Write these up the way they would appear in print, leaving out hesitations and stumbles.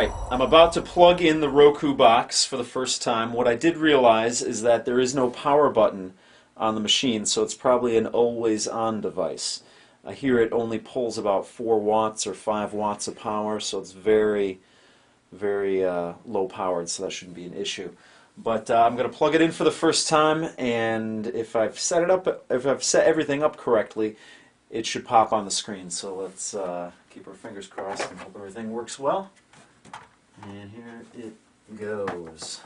Alright, I'm about to plug in the Roku box for the first time. What I did realize is that there is no power button on the machine, so it's probably an always-on device. Here it only pulls about 4 watts or 5 watts of power, so it's very low powered, so that shouldn't be an issue. But I'm going to plug it in for the first time, and if I've set everything up correctly, it should pop on the screen. So let's keep our fingers crossed and hope everything works well. And here it goes.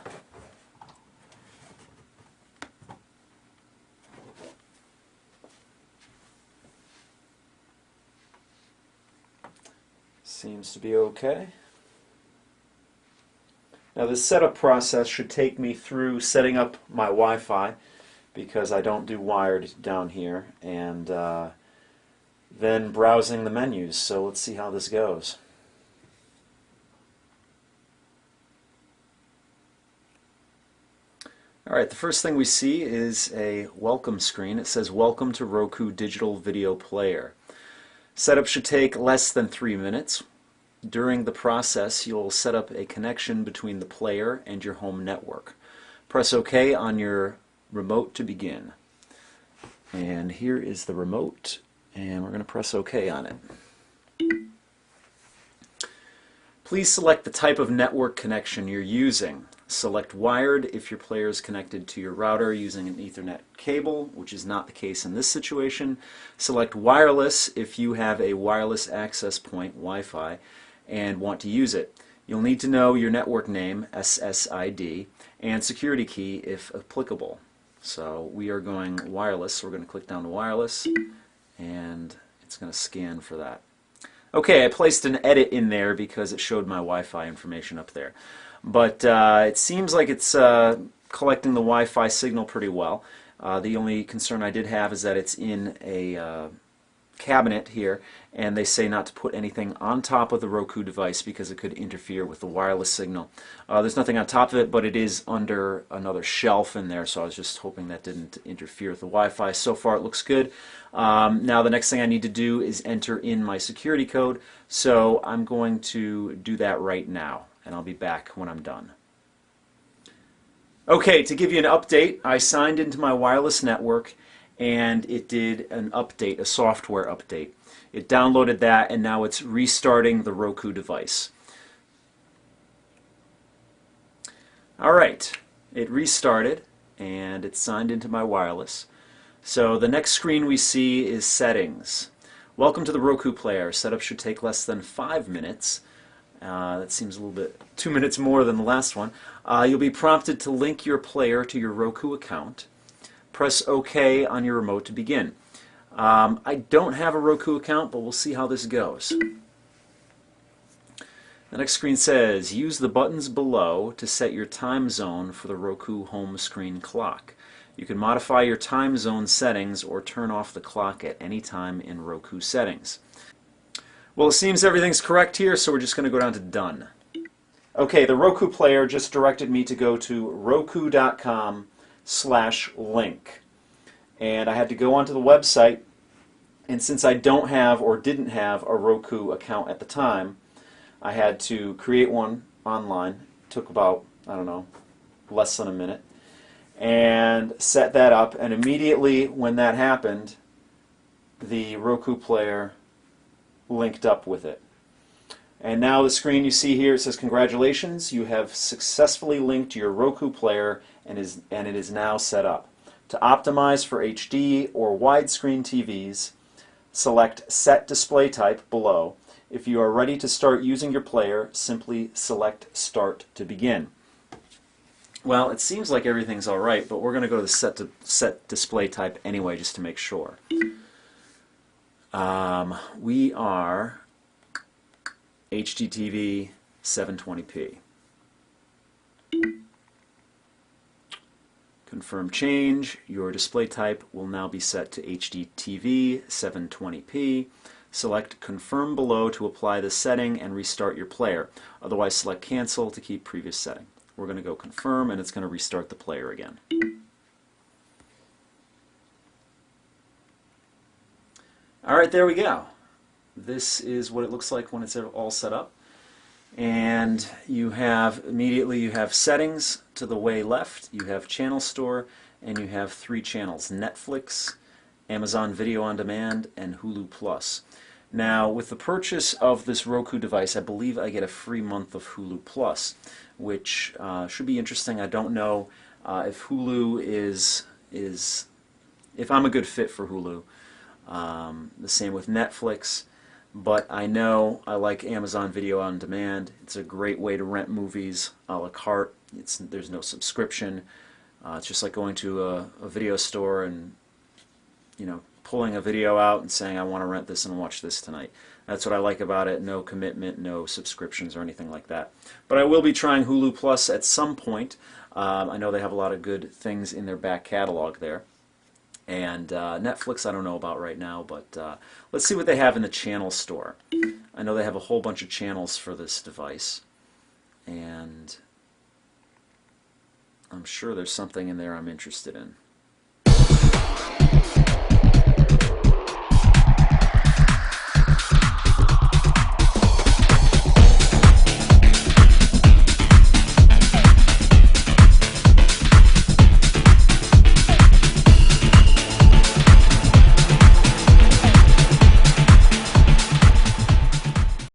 Seems to be okay. Now this setup process should take me through setting up my Wi-Fi, because I don't do wired down here, and then browsing the menus. So let's see how this goes. Alright, the first thing we see is a welcome screen. It says, "Welcome to Roku Digital Video Player." Setup should take less than 3 minutes. During the process, you'll set up a connection between the player and your home network. Press OK on your remote to begin. And here is the remote, and we're going to press OK on it. Please select the type of network connection you're using. Select wired if your player is connected to your router using an Ethernet cable, which is not the case in this situation. Select wireless if you have a wireless access point, Wi-Fi, and want to use it. You'll need to know your network name, SSID, and security key if applicable. So we are going wireless, so we're going to click down to wireless, and it's going to scan for that. Okay, I placed an edit in there because it showed my Wi-Fi information up there. But it seems like it's collecting the Wi-Fi signal pretty well. The only concern I did have is that it's in a cabinet here, and they say not to put anything on top of the Roku device because it could interfere with the wireless signal. There's nothing on top of it, but it is under another shelf in there, so I was just hoping that didn't interfere with the Wi-Fi. So far it looks good. Now the next thing I need to do is enter in my security code, so I'm going to do that right now, and I'll be back when I'm done. Okay, to give you an update, I signed into my wireless network, and it did an update, a software update. It downloaded that, and now it's restarting the Roku device. Alright, it restarted, and it's signed into my wireless. So the next screen we see is settings. Welcome to the Roku player. Setup should take less than 5 minutes. That seems a little bit 2 minutes more than the last one. You'll be prompted to link your player to your Roku account. Press OK on your remote to begin. I don't have a Roku account, but we'll see how this goes. The next screen says, use the buttons below to set your time zone for the Roku home screen clock. You can modify your time zone settings or turn off the clock at any time in Roku settings. Well, it seems everything's correct here, so we're just going to go down to Done. Okay, the Roku player just directed me to go to roku.com/link. And I had to go onto the website, and since I don't have or didn't have a Roku account at the time, I had to create one online. It took about, I don't know, less than a minute, and set that up, and immediately when that happened, the Roku player linked up with it. And now the screen you see here, it says, congratulations, you have successfully linked your Roku player and it is now set up. To optimize for HD or widescreen TVs, select Set Display Type below. If you are ready to start using your player, simply select Start to begin. Well, it seems like everything's alright, but we're going to go to Set Display Type anyway, just to make sure. We are HDTV 720p. Confirm change. Your display type will now be set to HDTV 720p. Select Confirm below to apply the setting and restart your player. Otherwise, select Cancel to keep previous setting. We're going to go Confirm, and it's going to restart the player again. Alright, there we go. This is what it looks like when it's all set up. And you have immediately you have settings to the way left, you have channel store, and you have 3 channels: Netflix, Amazon Video on Demand, and Hulu Plus. Now, with the purchase of this Roku device, I believe I get a free month of Hulu Plus, which should be interesting. I don't know if Hulu is if I'm a good fit for Hulu. The same with Netflix. But I know I like Amazon Video on Demand. It's a great way to rent movies a la carte. There's no subscription. It's just like going to a video store and, you know, pulling a video out and saying, I want to rent this and watch this tonight. That's what I like about it. No commitment, no subscriptions or anything like that. But I will be trying Hulu Plus at some point. I know they have a lot of good things in their back catalog there. And Netflix I don't know about right now, but let's see what they have in the channel store. I know they have a whole bunch of channels for this device, and I'm sure there's something in there I'm interested in.